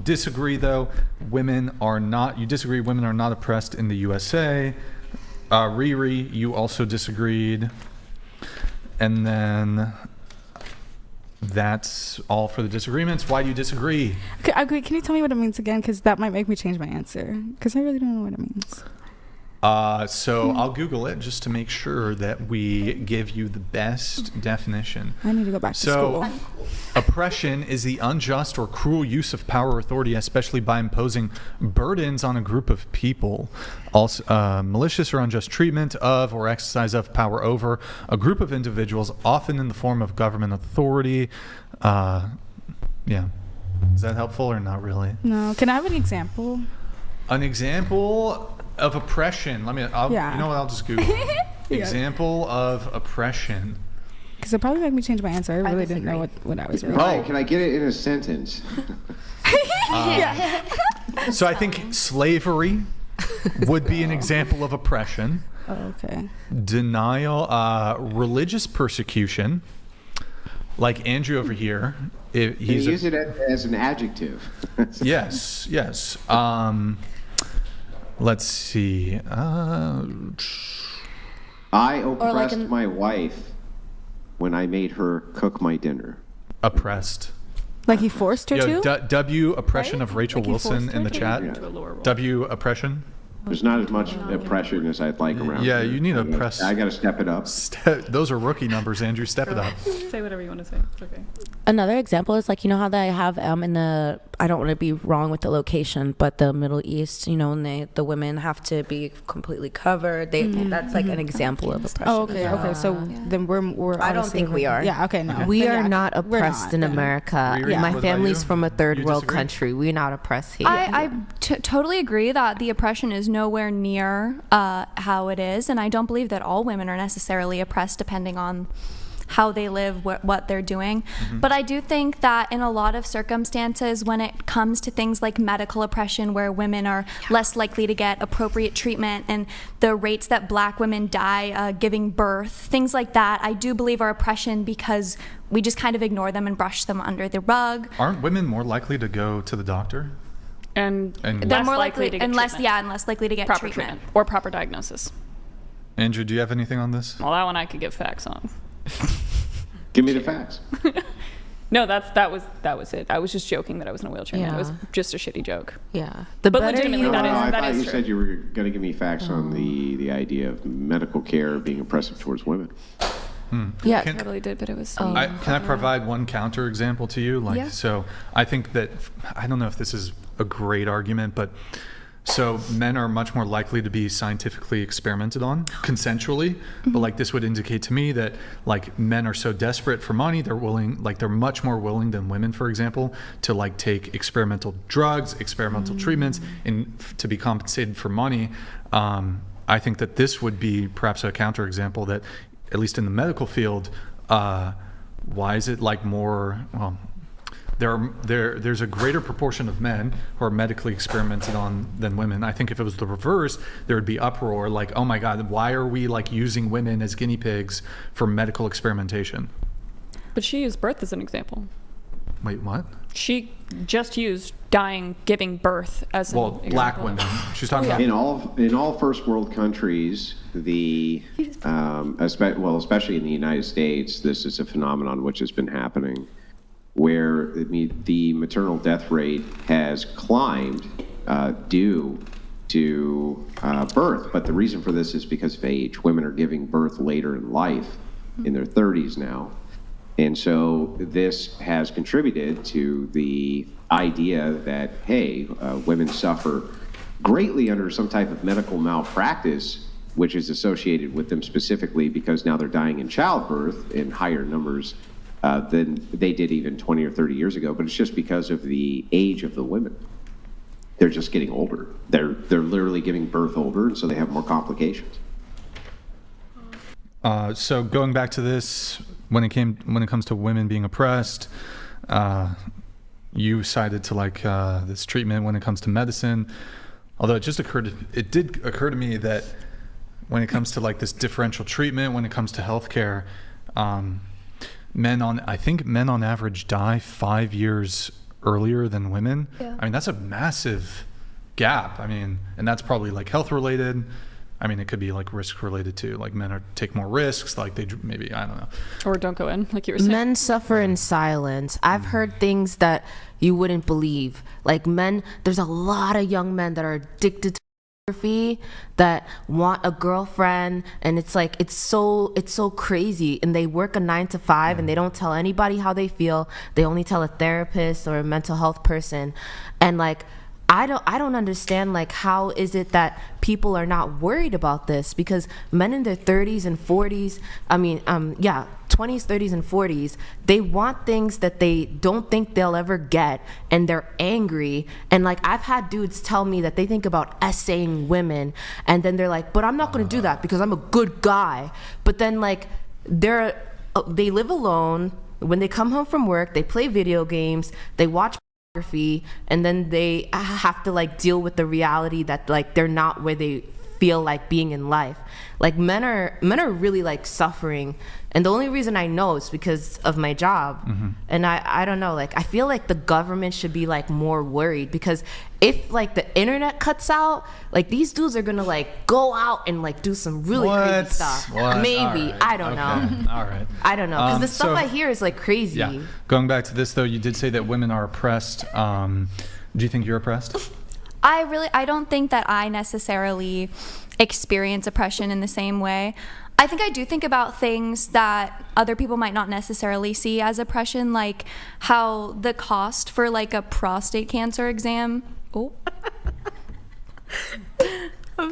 disagree though. You disagree women are not oppressed in the USA. Riri, you also disagreed. And then that's all for the disagreements. Why do you disagree? Okay, can you tell me what it means again? Because that might make me change my answer. Because I really don't know what it means. So I'll Google it just to make sure that we give you the best definition. I need to go back to school. Oppression is the unjust or cruel use of power or authority, especially by imposing burdens on a group of people. Also, malicious or unjust treatment of or exercise of power over a group of individuals, often in the form of government authority. Yeah. Is that helpful or not really? No. Can I have an example? An example of oppression. You know what? I'll just Google example of oppression. Because it probably made me change my answer. I really didn't know what I was reading. Right, can I get it in a sentence? So I think slavery would be an example of oppression. Oh, okay. Denial, religious persecution. Like Andrew over here. Use it as an adjective. Yes. Let's see. I oppressed my wife when I made her cook my dinner. Oppressed. Like he forced her to? W oppression of Rachel Like Wilson in the chat. W oppression. There's not as much oppression as I'd like around. Yeah, here. you need to press. I got to step it up. Those are rookie numbers, Andrew. Step it up. Say whatever you want to say. It's okay. Another example is like, you know how they have in the, I don't want to be wrong with the location, but the Middle East, you know, when the women have to be completely covered. That's like an example of oppression. Oh, okay. Okay. So then we're I don't think we are. Yeah. Okay. No. We Then, are yeah, not we're oppressed not, in then. America. Riri, My what about family's you? from a third You world disagree? country. We're not oppressed here. I totally agree that the oppression is nowhere near how it is, and I don't believe that all women are necessarily oppressed depending on how they live, what they're doing. But I do think that in a lot of circumstances, when it comes to things like medical oppression, where women are less likely to get appropriate treatment, and the rates that Black women die giving birth, things like that, I do believe are oppression because we just kind of ignore them and brush them under the rug. Aren't women more likely to go to the doctor? And They're less more likely to get and treatment. less likely to get Proper treatment. or proper diagnosis. Andrew, do you have anything on this? Well, that one I could give facts on. Give me the facts. No, that was it. I was just joking that I was in a wheelchair. Yeah. It was just a shitty joke. Yeah. But legitimately, that I is thought you true. said you were going to give me facts on the idea of medical care being oppressive towards women. Yeah. I totally did, but it was. Can I provide one counter example to you? Yeah. So I think that, I don't know if this is a great argument, but so men are much more likely to be scientifically experimented on consensually, but like this would indicate to me that like men are so desperate for money, they're much more willing than women, for example, to like take experimental drugs, experimental treatments, and to be compensated for money. I think that this would be perhaps a counter example that, at least in the medical field, why is it like more? Well, there's a greater proportion of men who are medically experimented on than women. I think if it was the reverse, there would be uproar like, oh my God, why are we like using women as guinea pigs for medical experimentation? But she used birth as an example. Wait, what? She just used giving birth as an example. Black women. She's talking about. In all first world countries, especially in the United States, this is a phenomenon which has been happening, where the maternal death rate has climbed due to birth. But the reason for this is because of age. Women are giving birth later in life, in their 30s now. And so this has contributed to the idea that, hey, women suffer greatly under some type of medical malpractice, which is associated with them specifically because now they're dying in childbirth in higher numbers than they did even 20 or 30 years ago. But it's just because of the age of the women. They're just getting older. They're literally giving birth older, and so they have more complications. So going back to this, when it comes to women being oppressed, you cited to like this treatment when it comes to medicine. Although it did occur to me that when it comes to like this differential treatment, when it comes to healthcare, men on average die 5 years earlier than women. Yeah. I mean, that's a massive gap. I mean, and that's probably like health related. I mean, it could be like risk related too. Like men take more risks. Like they maybe, I don't know. Or don't go in, like you were saying. Men suffer in silence. I've heard things that you wouldn't believe. Like men, there's a lot of young men that are addicted to pornography, that want a girlfriend, and it's like it's so crazy. And they work a 9 to 5, and they don't tell anybody how they feel. They only tell a therapist or a mental health person. And like, I don't understand, like, how is it that people are not worried about this? Because men in their 30s and 40s, 20s, 30s, and 40s, they want things that they don't think they'll ever get, and they're angry. And like, I've had dudes tell me that they think about essaying women, and then they're like, but I'm not going to do that because I'm a good guy. But then like, they live alone. When they come home from work, they play video games, they watch pornography, and then they have to like deal with the reality that like they're not where they feel like being in life. Like men are really like suffering, and the only reason I know is because of my job. And I don't know, like I feel like the government should be like more worried, because if like the internet cuts out, like these dudes are gonna like go out and like do some really crazy stuff. Maybe. Right. I don't know. All right. I don't know, because the stuff so- I hear is like crazy. Yeah. Going back to this though, you did say that women are oppressed. Do you think you're oppressed? I don't think that I necessarily experience oppression in the same way. I think I do think about things that other people might not necessarily see as oppression, like how the cost for like a prostate cancer exam. Oh.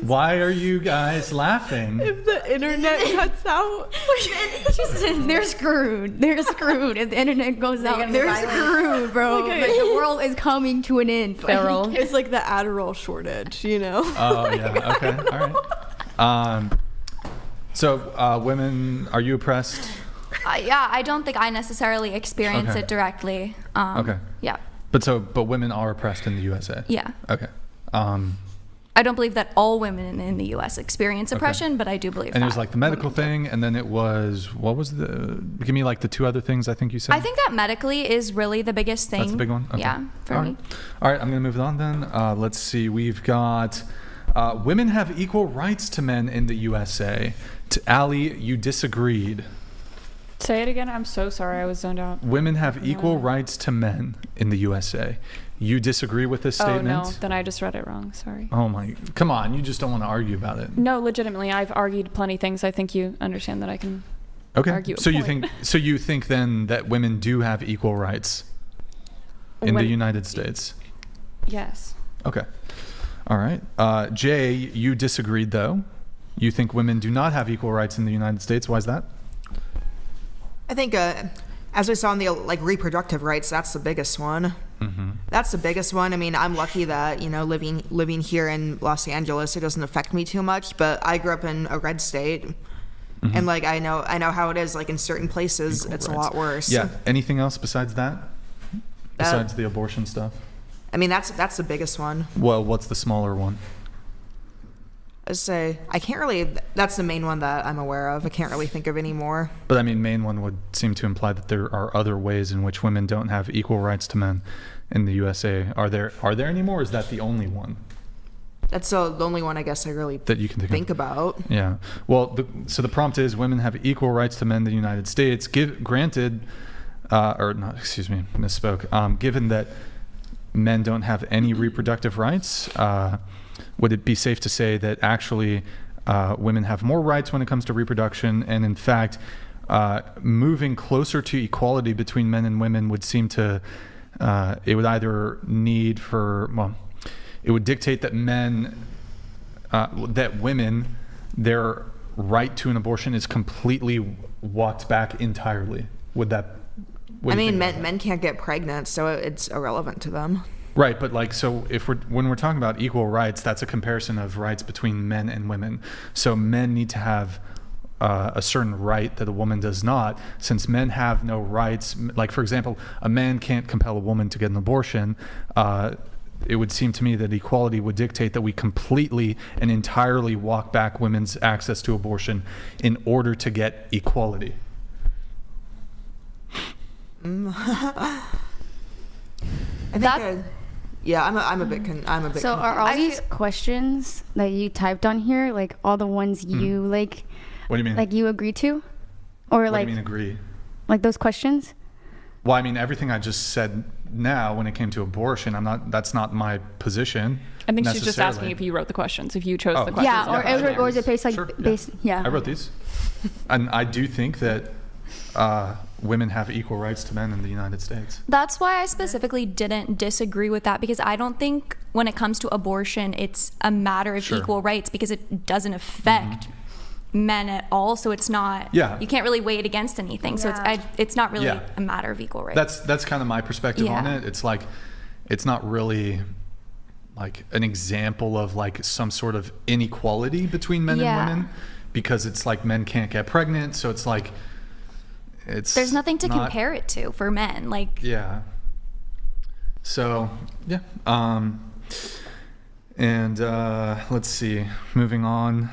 Why are you guys laughing? If the internet cuts out, they're screwed. They're screwed. If the internet goes out, they're screwed, bro. Like, the world is coming to an end. Feral. It's like the Adderall shortage, you know? Oh yeah. Okay. All right. So women, are you oppressed? Yeah, I don't think I necessarily experience Okay. it directly. Okay. Yeah. But women are oppressed in the USA. Yeah. Okay. I don't believe that all women in the U.S. experience oppression, but I do believe that. And there's like the medical thing, and then it was, what was give me like the two other things I think you said? I think that medically is really the biggest thing. That's the big one? Okay. Yeah, for All me. right. All right, I'm going to move it on then. Let's see. We've got women have equal rights to men in the USA. To Allie, you disagreed. Say it again. I'm so sorry. I was zoned out. Women have equal rights to men in the USA. You disagree with this statement? Oh, no. Then I just read it wrong. Sorry. Oh my, come on. You just don't want to argue about it. No, legitimately. I've argued plenty things. I think you understand that I can argue a So point. you think then that women do have equal rights in the United States? Yes. Okay. All right. Jay, you disagreed though. You think women do not have equal rights in the United States. Why is that? I think, as we saw in the like reproductive rights, that's the biggest one. That's the biggest one. I mean, I'm lucky that living here in Los Angeles, it doesn't affect me too much. But I grew up in a red state, and like I know how it is. Like in certain places, Equal it's rights. a lot worse. Yeah. Anything else besides that? Besides the abortion stuff? I mean, that's the biggest one. Well, what's the smaller one? I'd say I can't really. That's the main one that I'm aware of. I can't really think of any more. But I mean, main one would seem to imply that there are other ways in which women don't have equal rights to men in the USA. Are there any more? Or is that the only one That's the only one I guess I really that you can think of? about. Yeah. Well, so the prompt is women have equal rights to men in the United States. Given that men don't have any reproductive rights, would it be safe to say that actually women have more rights when it comes to reproduction? And in fact, moving closer to equality between men and women would seem to, it would either need for, well, it would dictate that that women, their right to an abortion is completely walked back entirely. Would that? I mean, men can't get pregnant, so it's irrelevant to them. Right, but like, so when we're talking about equal rights, that's a comparison of rights between men and women. So men need to have a certain right that a woman does not. Since men have no rights, like for example, a man can't compel a woman to get an abortion. It would seem to me that equality would dictate that we completely and entirely walk back women's access to abortion in order to get equality. I think I'm a bit. So are all these questions that you typed on here like all the ones you like? What do you mean? Like you agree to, or what like? do you mean agree? Like those questions? Well, I mean everything I just said now when it came to abortion. That's not my position. I think she's just asking if you wrote the questions, if you chose the questions. Yeah, or is it based like sure, based? Yeah. I wrote these, and I do think that women have equal rights to men in the United States. That's why I specifically didn't disagree with that, because I don't think when it comes to abortion, it's a matter of equal rights, because it doesn't affect men at all. So it's not. Yeah. You can't really weigh it against anything. So it's not really a matter of equal rights. That's kind of my perspective on it. It's like, it's not really like an example of like some sort of inequality between men and women, because it's like men can't get pregnant, so it's like there's nothing to compare it to for men, like so and let's see, moving on.